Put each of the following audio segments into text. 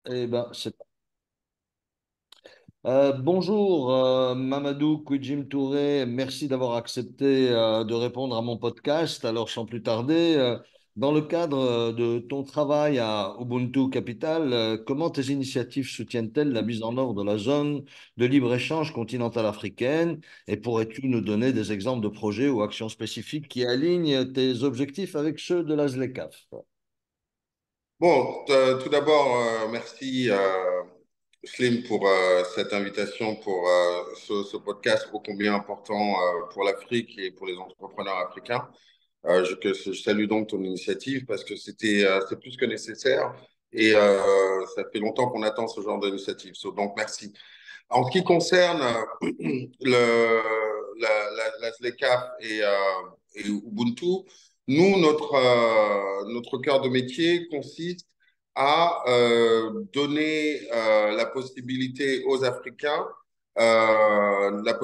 Eh ben, bonjour Mamadou Kouidjim Touré, merci d'avoir accepté de répondre à mon podcast. Alors sans plus tarder, dans le cadre de ton travail à Ubuntu Capital, comment tes initiatives soutiennent-elles la mise en œuvre de la zone de libre-échange continentale africaine? Et pourrais-tu nous donner des exemples de projets ou actions spécifiques qui alignent tes objectifs avec ceux de la ZLECAf? Bon, tout d'abord, merci Slim pour cette invitation pour ce podcast ô combien important pour l'Afrique et pour les entrepreneurs africains. Je salue donc ton initiative parce que c'est plus que nécessaire et ça fait longtemps qu'on attend ce genre d'initiative. Donc, merci. En ce qui concerne la ZLECAf et Ubuntu, nous, notre cœur de métier consiste à donner la possibilité aux Africains, la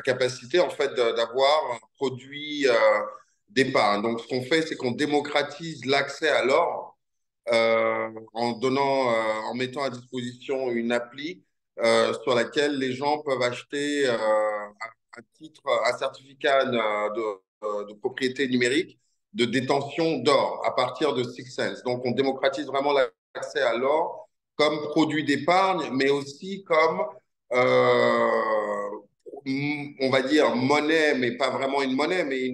capacité en fait d'avoir un produit d'épargne. Donc, ce qu'on fait, c'est qu'on démocratise l'accès à l'or en mettant à disposition une appli sur laquelle les gens peuvent acheter un certificat de propriété numérique de détention d'or à partir de Six Sense. Donc, on démocratise vraiment l'accès à l'or comme produit d'épargne, mais aussi comme, on va dire, monnaie, mais pas vraiment une monnaie, mais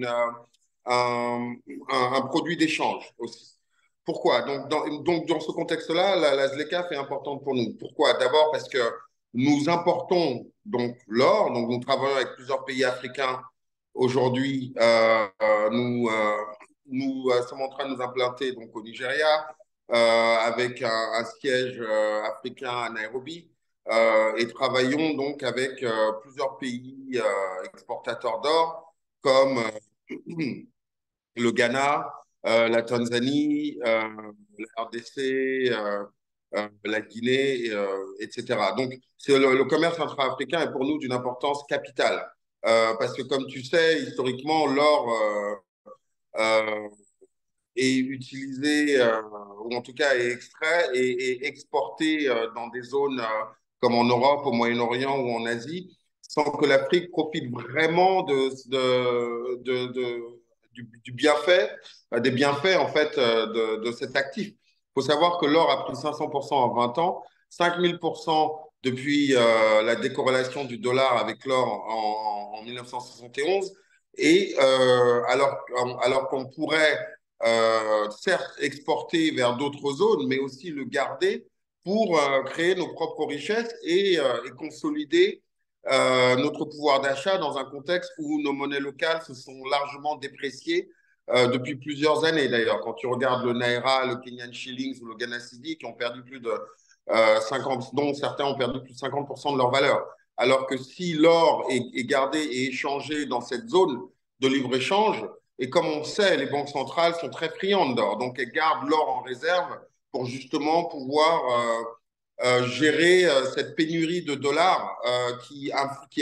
un, un produit d'échange aussi. Pourquoi? Donc, dans ce contexte-là, la ZLECAf est importante pour nous. Pourquoi? D'abord parce que nous importons donc l'or, donc nous travaillons avec plusieurs pays africains aujourd'hui. Nous sommes en train de nous implanter donc au Nigeria avec un siège africain à Nairobi et travaillons donc avec plusieurs pays exportateurs d'or comme le Ghana, la Tanzanie, la RDC, la Guinée, etc. Donc, le commerce intra-africain est pour nous d'une importance capitale. Parce que, comme tu sais, historiquement, l'or euh, est utilisé, ou en tout cas est extrait et exporté dans des zones comme en Europe, au Moyen-Orient ou en Asie, sans que l'Afrique profite vraiment du bienfait, des bienfaits en fait de cet actif. Il faut savoir que l'or a pris 500% en 20 ans, 5000% depuis la décorrélation du dollar avec l'or en 1971. Et alors qu'on pourrait certes exporter vers d'autres zones, mais aussi le garder pour créer nos propres richesses et consolider notre pouvoir d'achat dans un contexte où nos monnaies locales se sont largement dépréciées depuis plusieurs années d'ailleurs. Quand tu regardes le Naira, le Kenyan Shillings ou le Ghana Cedi qui ont perdu plus de 50, dont certains ont perdu plus de 50% de leur valeur. Alors que si l'or est gardé et échangé dans cette zone de libre-échange, et comme on sait, les banques centrales sont très friandes d'or, donc elles gardent l'or en réserve pour justement pouvoir gérer cette pénurie de dollars qui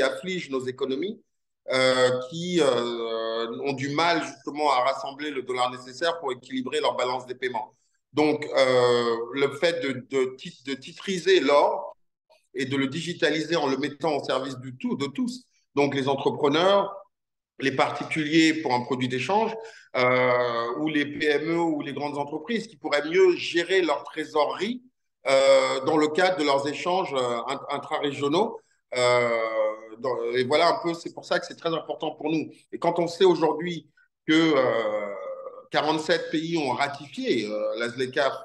afflige nos économies, qui ont du mal justement à rassembler le dollar nécessaire pour équilibrer leur balance des paiements. Donc, le fait de titriser l'or et de le digitaliser en le mettant au service de tous, donc les entrepreneurs, les particuliers pour un produit d'échange, ou les PME ou les grandes entreprises qui pourraient mieux gérer leur trésorerie dans le cadre de leurs échanges intra-régionaux. Et voilà un peu, c'est pour ça que c'est très important pour nous. Et quand on sait aujourd'hui que 47 pays ont ratifié la ZLECAf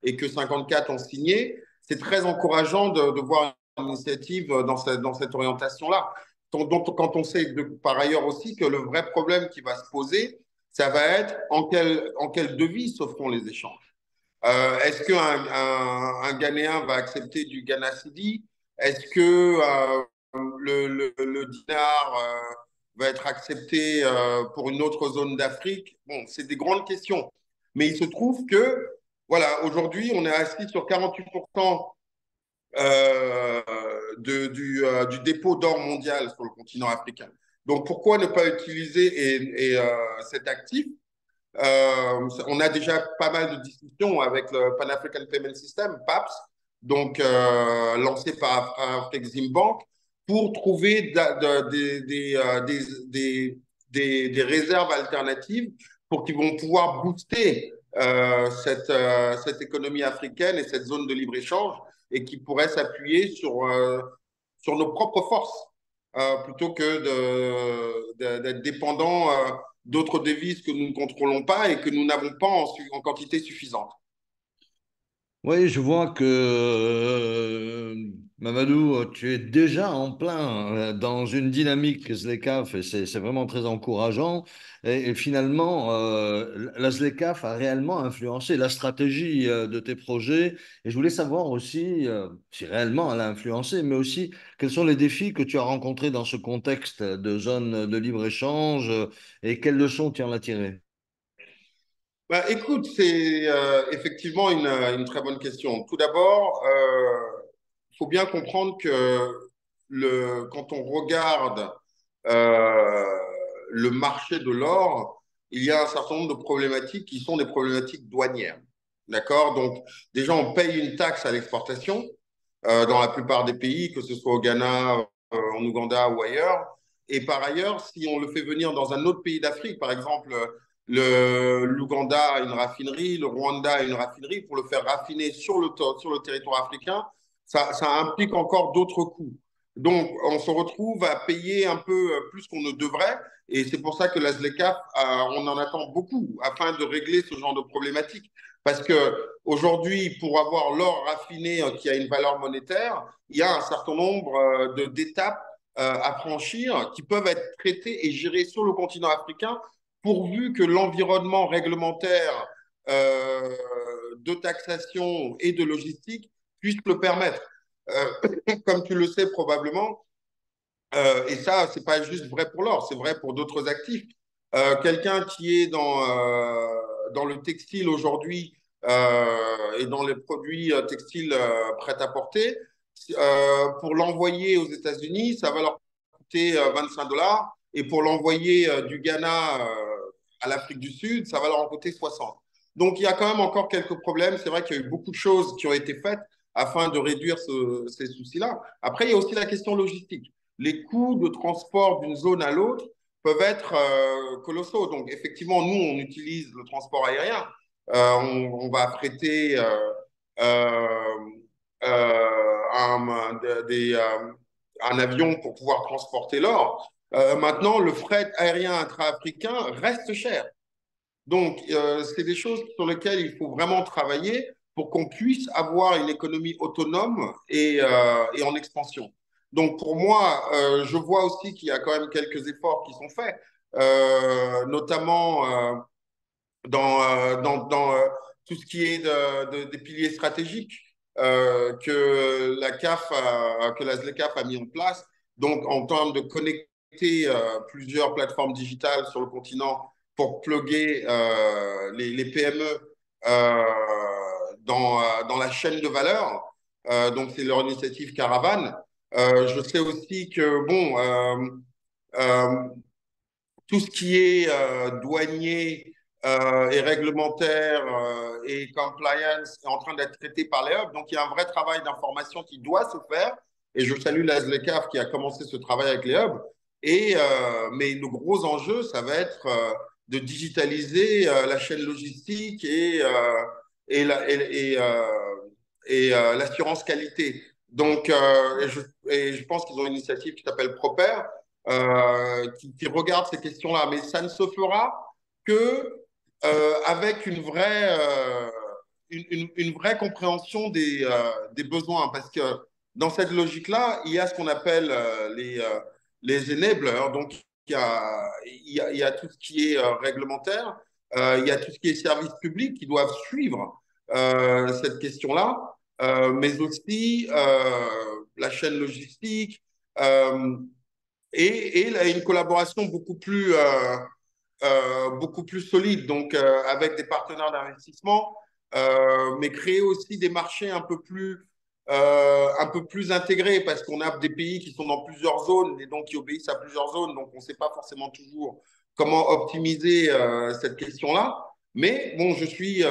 et que 54 ont signé, c'est très encourageant de voir une initiative dans cette orientation-là. Donc, quand on sait par ailleurs aussi que le vrai problème qui va se poser, ça va être en quelle devise se feront les échanges. Est-ce qu'un Ghanéen va accepter du Ghana Cedi? Est-ce que le dinar va être accepté pour une autre zone d'Afrique? Bon, c'est des grandes questions. Mais il se trouve que, voilà, aujourd'hui, on est assis sur 48% euh, du dépôt d'or mondial sur le continent africain. Donc, pourquoi ne pas utiliser cet actif On a déjà pas mal de discussions avec le Pan-African Payment System, PAPS, donc lancé par Afreximbank, pour trouver des réserves alternatives pour qu'ils vont pouvoir booster cette économie africaine et cette zone de libre-échange et qui pourrait s'appuyer sur nos propres forces plutôt que d'être dépendants d'autres devises que nous ne contrôlons pas et que nous n'avons pas en quantité suffisante. Oui, je vois que Mamadou, tu es déjà en plein dans une dynamique ZLECAf et c'est vraiment très encourageant. Et finalement, la ZLECAf a réellement influencé la stratégie de tes projets. Et je voulais savoir aussi si réellement elle a influencé, mais aussi quels sont les défis que tu as rencontrés dans ce contexte de zone de libre-échange et quelles leçons tu en as tirées. Bah, écoute, c'est effectivement une très bonne question. Tout d'abord, il faut bien comprendre que quand on regarde euh, le marché de l'or, il y a un certain nombre de problématiques qui sont des problématiques douanières. D'accord? Donc, déjà, on paye une taxe à l'exportation dans la plupart des pays, que ce soit au Ghana, en Ouganda ou ailleurs. Et par ailleurs, si on le fait venir dans un autre pays d'Afrique, par exemple, l'Ouganda a une raffinerie, le Rwanda a une raffinerie, pour le faire raffiner sur le territoire africain, ça implique encore d'autres coûts. Donc, on se retrouve à payer un peu plus qu'on ne devrait. Et c'est pour ça que la ZLECAf, on en attend beaucoup afin de régler ce genre de problématique. Parce que aujourd'hui, pour avoir l'or raffiné qui a une valeur monétaire, il y a un certain nombre d'étapes à franchir qui peuvent être traitées et gérées sur le continent africain pourvu que l'environnement réglementaire euh, de taxation et de logistique puisse le permettre. Comme tu le sais probablement, et ça, c'est pas juste vrai pour l'or, c'est vrai pour d'autres actifs. Quelqu'un qui est dans le textile aujourd'hui et dans les produits textiles prêts à porter, pour l'envoyer aux États-Unis, ça va leur coûter 25 $, et pour l'envoyer du Ghana à l'Afrique du Sud, ça va leur en coûter 60. Donc il y a quand même encore quelques problèmes. C'est vrai qu'il y a eu beaucoup de choses qui ont été faites afin de réduire ces soucis-là. Après, il y a aussi la question logistique. Les coûts de transport d'une zone à l'autre peuvent être colossaux. Donc, effectivement, nous, on utilise le transport aérien. On va affréter euh, un avion pour pouvoir transporter l'or. Maintenant, le fret aérien intra-africain reste cher. Donc, c'est des choses sur lesquelles il faut vraiment travailler pour qu'on puisse avoir une économie autonome et en expansion. Donc, pour moi, je vois aussi qu'il y a quand même quelques efforts qui sont faits, notamment dans tout ce qui est des piliers stratégiques que la ZLECAf a mis en place. Donc, en termes de connecter plusieurs plateformes digitales sur le continent pour plugger les PME dans la chaîne de valeur. Donc, c'est leur initiative Caravane. Je sais aussi que, bon, euh, tout ce qui est douanier et réglementaire et compliance est en train d'être traité par les hubs. Donc, il y a un vrai travail d'information qui doit se faire. Et je salue la ZLECAf qui a commencé ce travail avec les hubs. Mais le gros enjeu, ça va être de digitaliser la chaîne logistique et l'assurance qualité. Donc, et je pense qu'ils ont une initiative qui s'appelle Proper, qui regarde ces questions-là. Mais ça ne se fera que avec une vraie compréhension des besoins. Parce que dans cette logique-là, il y a ce qu'on appelle les enablers. Donc, il y a tout ce qui est réglementaire, il y a tout ce qui est service public qui doivent suivre cette question-là, mais aussi la chaîne logistique. Euh, et une collaboration beaucoup plus solide, donc avec des partenaires d'investissement, mais créer aussi des marchés un peu plus intégrés, parce qu'on a des pays qui sont dans plusieurs zones et donc qui obéissent à plusieurs zones, donc on ne sait pas forcément toujours comment optimiser cette question-là. Mais bon, je suis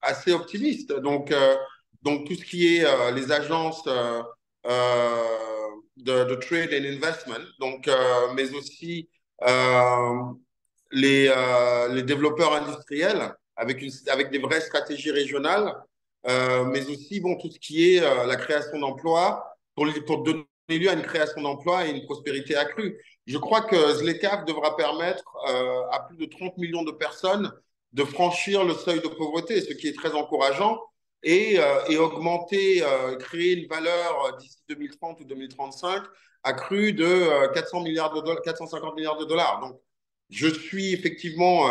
assez optimiste. Donc tout ce qui est les agences de trade and investment, mais aussi euh, les développeurs industriels avec des vraies stratégies régionales, mais aussi bon, tout ce qui est la création d'emplois pour donner lieu à une création d'emplois et une prospérité accrue. Je crois que ZLECAf devra permettre à plus de 30 millions de personnes de franchir le seuil de pauvreté, ce qui est très encourageant, et augmenter, créer une valeur d'ici 2030 ou 2035 accrue de 400 milliards de dollars, 450 milliards de dollars. Donc, je suis effectivement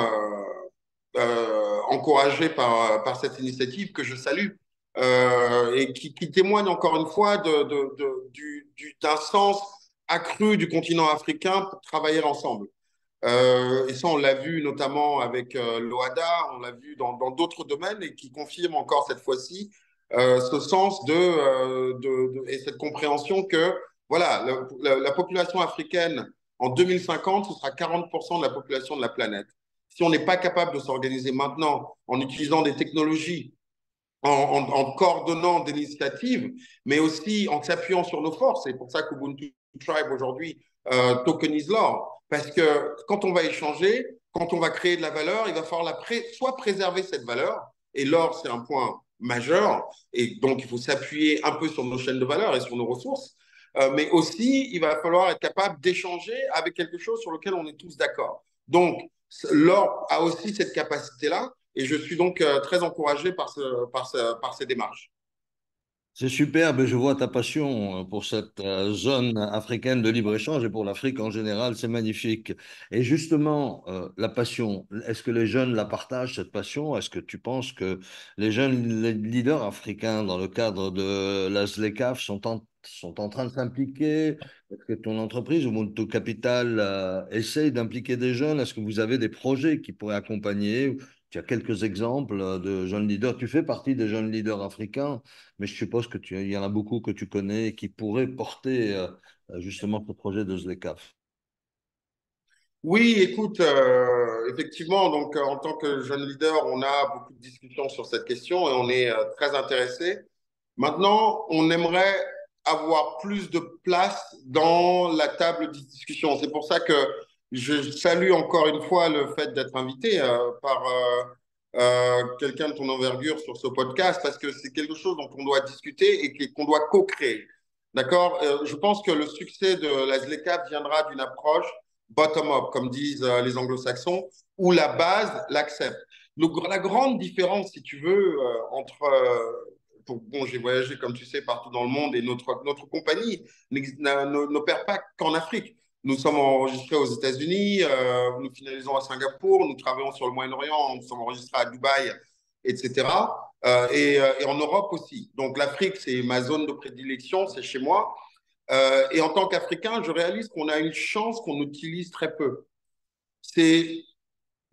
encouragé par cette initiative que je salue et qui témoigne encore une fois d'un sens accru du continent africain pour travailler ensemble. Et ça, on l'a vu notamment avec l'OADA, on l'a vu dans d'autres domaines et qui confirme encore cette fois-ci ce sens et cette compréhension que voilà, la population africaine en 2050, ce sera 40% de la population de la planète. Si on n'est pas capable de s'organiser maintenant en utilisant des technologies en coordonnant des initiatives, mais aussi en s'appuyant sur nos forces. C'est pour ça qu'Ubuntu Tribe aujourd'hui tokenise l'or. Parce que quand on va échanger, quand on va créer de la valeur, il va falloir soit préserver cette valeur, et l'or, c'est un point majeur, et donc il faut s'appuyer un peu sur nos chaînes de valeur et sur nos ressources, mais aussi il va falloir être capable d'échanger avec quelque chose sur lequel on est tous d'accord. Donc, l'or a aussi cette capacité-là, et je suis donc très encouragé par ces démarches. C'est superbe, je vois ta passion pour cette zone africaine de libre-échange et pour l'Afrique en général, c'est magnifique. Et justement, la passion, est-ce que les jeunes la partagent, cette passion? Est-ce que tu penses que les jeunes leaders africains, dans le cadre de la ZLECAf, sont en train de s'impliquer? Est-ce que ton entreprise ou Ubuntu Capital essaye d'impliquer des jeunes? Est-ce que vous avez des projets qui pourraient accompagner? Tu as quelques exemples de jeunes leaders. Tu fais partie des jeunes leaders africains. Mais je suppose il y en a beaucoup que tu connais et qui pourraient porter justement ce projet de ZLECAf. Oui, écoute, effectivement, en tant que jeune leader, on a beaucoup de discussions sur cette question et on est très intéressé. Maintenant, on aimerait avoir plus de place dans la table de discussion. C'est pour ça que je salue encore une fois le fait d'être invité par quelqu'un de ton envergure sur ce podcast, parce que c'est quelque chose dont on doit discuter et qu'on doit co-créer. D'accord? Je pense que le succès de la ZLECAf viendra d'une approche bottom-up, comme disent les anglo-saxons, où la base l'accepte. La grande différence, si tu veux, bon, j'ai voyagé, comme tu sais, partout dans le monde et notre compagnie n'opère pas qu'en Afrique. Nous sommes enregistrés aux États-Unis, nous finalisons à Singapour, nous travaillons sur le Moyen-Orient, nous sommes enregistrés à Dubaï, etc. Et en Europe aussi. Donc l'Afrique, c'est ma zone de prédilection, c'est chez moi. Et en tant qu'Africain, je réalise qu'on a une chance qu'on utilise très peu. C'est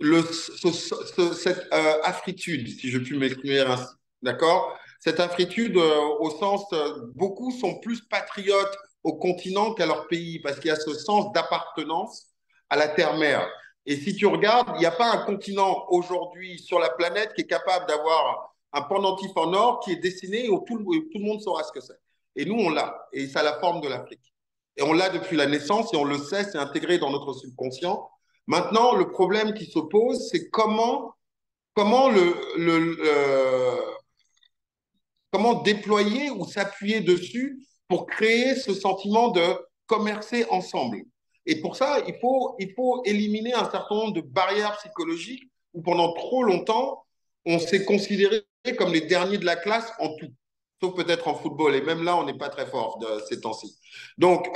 cette afritude, si je puis m'exprimer ainsi. D'accord? Cette afritude, au sens, beaucoup sont plus patriotes au continent qu'à leur pays, parce qu'il y a ce sens d'appartenance à la terre-mère. Et si tu regardes, il n'y a pas un continent aujourd'hui sur la planète qui est capable d'avoir un pendentif en or qui est dessiné où où tout le monde saura ce que c'est. Et nous, on l'a. Et ça a la forme de l'Afrique. Et on l'a depuis la naissance et on le sait, c'est intégré dans notre subconscient. Maintenant, le problème qui se pose, c'est comment comment déployer ou s'appuyer dessus pour créer ce sentiment de commercer ensemble. Et pour ça, il faut éliminer un certain nombre de barrières psychologiques où pendant trop longtemps, on s'est considéré comme les derniers de la classe en tout, sauf peut-être en football. Et même là, on n'est pas très fort de ces temps-ci. Donc,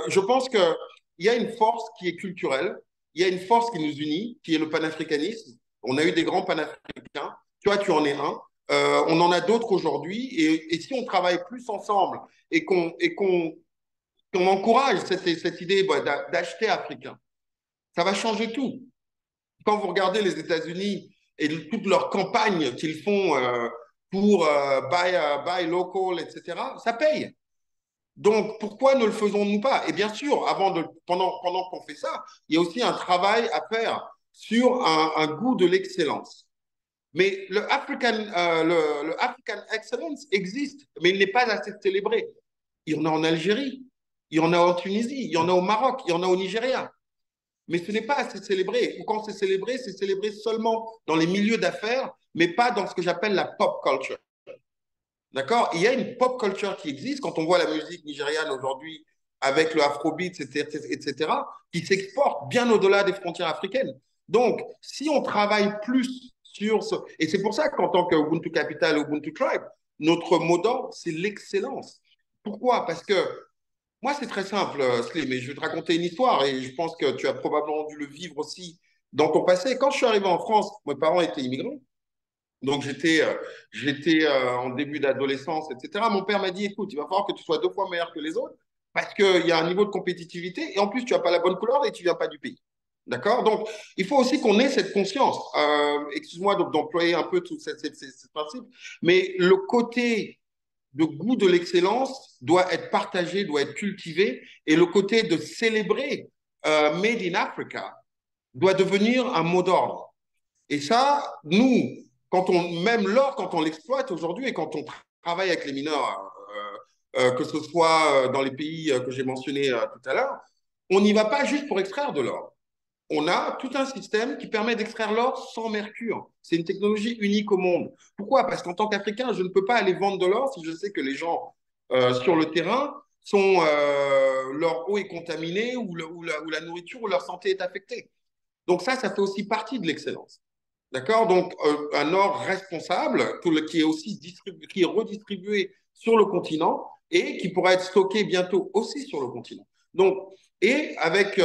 je pense qu'il y a une force qui est culturelle, il y a une force qui nous unit, qui est le panafricanisme. On a eu des grands panafricains. Toi, tu en es un. On en a d'autres aujourd'hui. Et si on travaille plus ensemble et qu'on encourage cette idée d'acheter africain, ça va changer tout. Quand vous regardez les États-Unis et toutes leurs campagnes qu'ils font pour buy local, etc., ça paye. Donc, pourquoi ne le faisons-nous pas? Et bien sûr, pendant qu'on fait ça, il y a aussi un travail à faire sur un goût de l'excellence. Mais le African Excellence existe, mais il n'est pas assez célébré. Il y en a en Algérie, il y en a en Tunisie, il y en a au Maroc, il y en a au Nigeria. Mais ce n'est pas assez célébré. Ou quand c'est célébré seulement dans les milieux d'affaires, mais pas dans ce que j'appelle la pop culture. D'accord? Il y a une pop culture qui existe quand on voit la musique nigériane aujourd'hui avec le afrobeat, etc., qui s'exporte bien au-delà des frontières africaines. Donc, si on travaille plus sur ce... Et c'est pour ça qu'en tant que Ubuntu Capital, Ubuntu Tribe, notre mot d'ordre, c'est l'excellence. Pourquoi? Parce que moi, c'est très simple, Slim, et je vais te raconter une histoire, et je pense que tu as probablement dû le vivre aussi dans ton passé. Quand je suis arrivé en France, mes parents étaient immigrants. Donc, j'étais en début d'adolescence, etc. Mon père m'a dit, écoute, il va falloir que tu sois deux fois meilleur que les autres parce qu'il y a un niveau de compétitivité et en plus, tu n'as pas la bonne couleur et tu ne viens pas du pays. D'accord? Donc, il faut aussi qu'on ait cette conscience. Excuse-moi d'employer un peu tout ce principe, mais le côté de goût de l'excellence doit être partagé, doit être cultivé et le côté de célébrer Made in Africa doit devenir un mot d'ordre. Et ça, nous, même l'or, quand on l'exploite aujourd'hui et quand on travaille avec les mineurs, que ce soit dans les pays que j'ai mentionnés tout à l'heure, on n'y va pas juste pour extraire de l'or. On a tout un système qui permet d'extraire l'or sans mercure. C'est une technologie unique au monde. Pourquoi? Parce qu'en tant qu'Africain, je ne peux pas aller vendre de l'or si je sais que les gens sur le terrain leur eau est contaminée ou la nourriture ou leur santé est affectée. Donc ça fait aussi partie de l'excellence. D'accord? Donc, un or responsable qui est aussi qui est redistribué sur le continent et qui pourra être stocké bientôt aussi sur le continent. Donc, et avec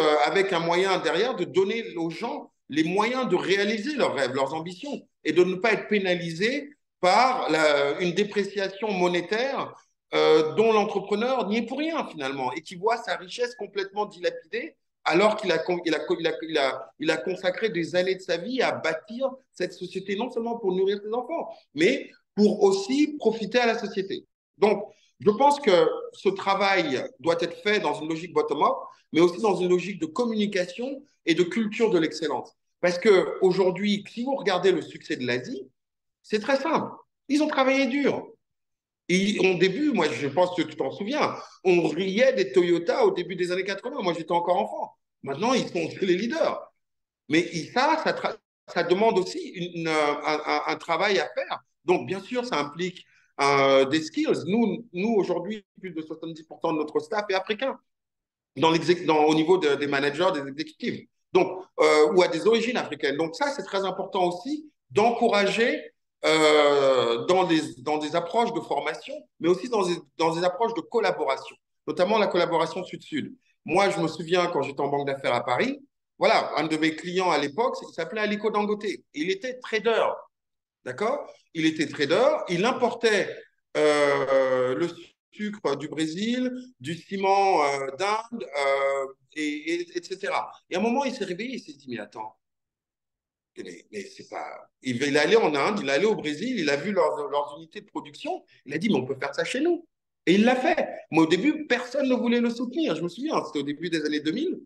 un moyen derrière de donner aux gens les moyens de réaliser leurs rêves, leurs ambitions et de ne pas être pénalisés par une dépréciation monétaire dont l'entrepreneur n'y est pour rien finalement et qui voit sa richesse complètement dilapidée alors qu'il a consacré des années de sa vie à bâtir cette société, non seulement pour nourrir ses enfants, mais pour aussi profiter à la société. Donc, je pense que ce travail doit être fait dans une logique bottom-up, mais aussi dans une logique de communication et de culture de l'excellence. Parce qu'aujourd'hui, si vous regardez le succès de l'Asie, c'est très simple. Ils ont travaillé dur. Et au début, moi, je pense que tu t'en souviens, on riait des Toyota au début des années 80. Moi, j'étais encore enfant. Maintenant, ils sont les leaders. Mais ça demande aussi un travail à faire. Donc, bien sûr, ça implique des skills. Nous aujourd'hui, plus de 70% de notre staff est africain au niveau des managers, des exécutifs. Donc, ou à des origines africaines. Donc, ça, c'est très important aussi d'encourager dans des approches de formation, mais aussi dans des approches de collaboration, notamment la collaboration sud-sud. Moi, je me souviens quand j'étais en banque d'affaires à Paris, voilà, un de mes clients à l'époque, il s'appelait Aliko Dangote. Il était trader, d'accord? Il était trader, il importait le sucre du Brésil, du ciment d'Inde, etc. Et à un moment, il s'est réveillé, il s'est dit, mais attends, mais c'est pas. Il est allé en Inde, il est allé au Brésil, il a vu leurs unités de production, il a dit, mais on peut faire ça chez nous. Et il l'a fait. Moi, au début, personne ne voulait le soutenir. Je me souviens, c'était au début des années 2000,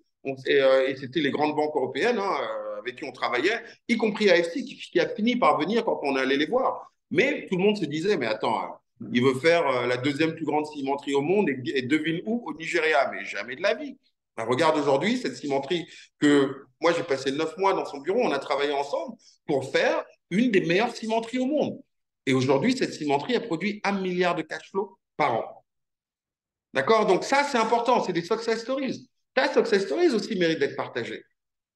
et c'était les grandes banques européennes hein, avec qui on travaillait, y compris AFC, qui a fini par venir quand on allait les voir. Mais tout le monde se disait, mais attends, il veut faire la deuxième plus grande cimenterie au monde et devine où? Au Nigeria. Mais jamais de la vie. Ben, regarde aujourd'hui cette cimenterie que moi j'ai passé 9 mois dans son bureau, on a travaillé ensemble pour faire une des meilleures cimenteries au monde. Et aujourd'hui, cette cimenterie a produit 1 milliard de cash flow par an. D'accord? Donc ça, c'est important, c'est des success stories. Ta success stories aussi méritent d'être partagées.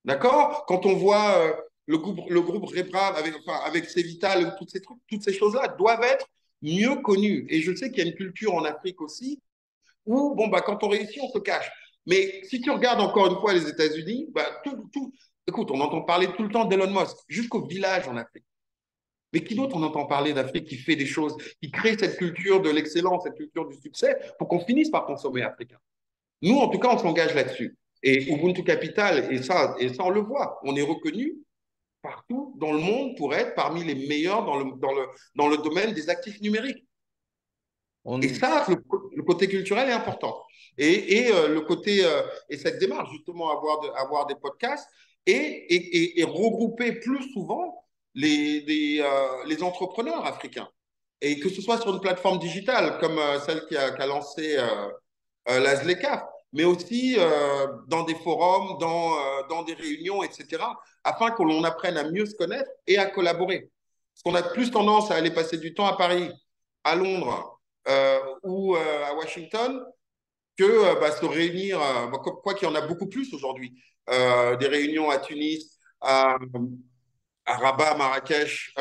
D'accord? Quand on voit le groupe Rebrave avec Cevital, toutes ces choses-là doivent être mieux connues. Et je sais qu'il y a une culture en Afrique aussi où, bon, bah, quand on réussit, on se cache. Mais si tu regardes encore une fois les États-Unis, bah, écoute, on entend parler tout le temps d'Elon Musk, jusqu'au village en Afrique. Mais qui d'autre on entend parler d'Afrique qui fait des choses, qui crée cette culture de l'excellence, cette culture du succès, pour qu'on finisse par consommer africain? Nous, en tout cas, on s'engage là-dessus. Et Ubuntu Capital, et ça, on le voit, on est reconnu partout dans le monde pour être parmi les meilleurs dans le domaine des actifs numériques. Et ça, le côté culturel est important. Le côté, et cette démarche, justement, avoir des podcasts et regrouper plus souvent les entrepreneurs africains. Et que ce soit sur une plateforme digitale comme celle qui a lancé la ZLECAf, mais aussi dans des forums, dans des réunions, etc., afin que l'on apprenne à mieux se connaître et à collaborer. Parce qu'on a plus tendance à aller passer du temps à Paris, à Londres ou à Washington que se réunir, quoi qu'il y en a beaucoup plus aujourd'hui, des réunions à Tunis, à Rabat, Marrakech,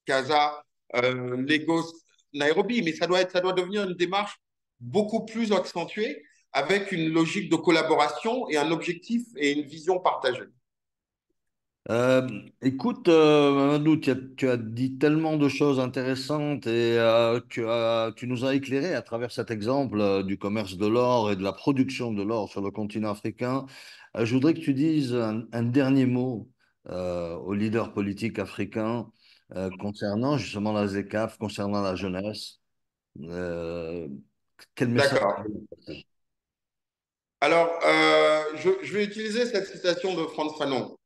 Casa, Lagos, Nairobi, mais ça doit devenir une démarche beaucoup plus accentuée avec une logique de collaboration et un objectif et une vision partagée. Euh, écoute, Mamadou, tu as dit tellement de choses intéressantes et tu nous as éclairé à travers cet exemple du commerce de l'or et de la production de l'or sur le continent africain. Je voudrais que tu dises un dernier mot aux leaders politiques africains concernant justement la ZECAf, concernant la jeunesse. Euh, Quel message? D'accord. Alors, je vais utiliser cette citation de Frantz Fanon,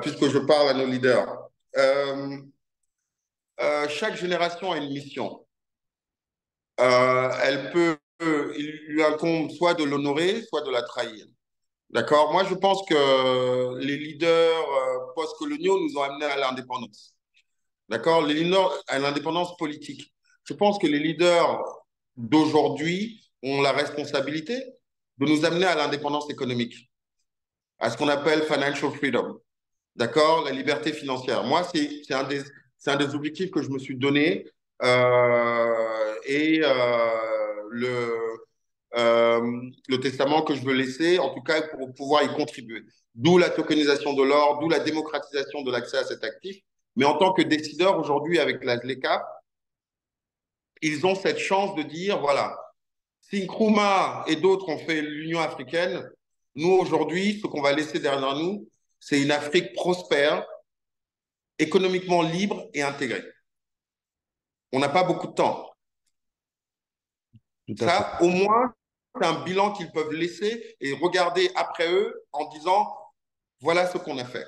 puisque je parle à nos leaders. Euh, Chaque génération a une mission. Il lui incombe soit de l'honorer, soit de la trahir. D'accord? Moi, je pense que les leaders post-coloniaux nous ont amenés à l'indépendance. D'accord? Les leaders à l'indépendance politique. Je pense que les leaders d'aujourd'hui ont la responsabilité de nous amener à l'indépendance économique, à ce qu'on appelle financial freedom. D'accord? La liberté financière. Moi, c'est un des objectifs que je me suis donné et le testament que je veux laisser, en tout cas pour pouvoir y contribuer. D'où la tokenisation de l'or, d'où la démocratisation de l'accès à cet actif. Mais en tant que décideur aujourd'hui avec la ZLECA, ils ont cette chance de dire, voilà, si Nkrumah et d'autres ont fait l'Union africaine, nous aujourd'hui, ce qu'on va laisser derrière nous, c'est une Afrique prospère, économiquement libre et intégrée. On n'a pas beaucoup de temps. Tout à fait. Ça, au moins, c'est un bilan qu'ils peuvent laisser et regarder après eux en disant, voilà ce qu'on a fait.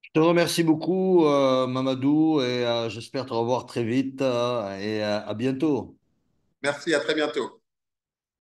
Je te remercie beaucoup, Mamadou, et j'espère te revoir très vite et à bientôt. Merci, à très bientôt.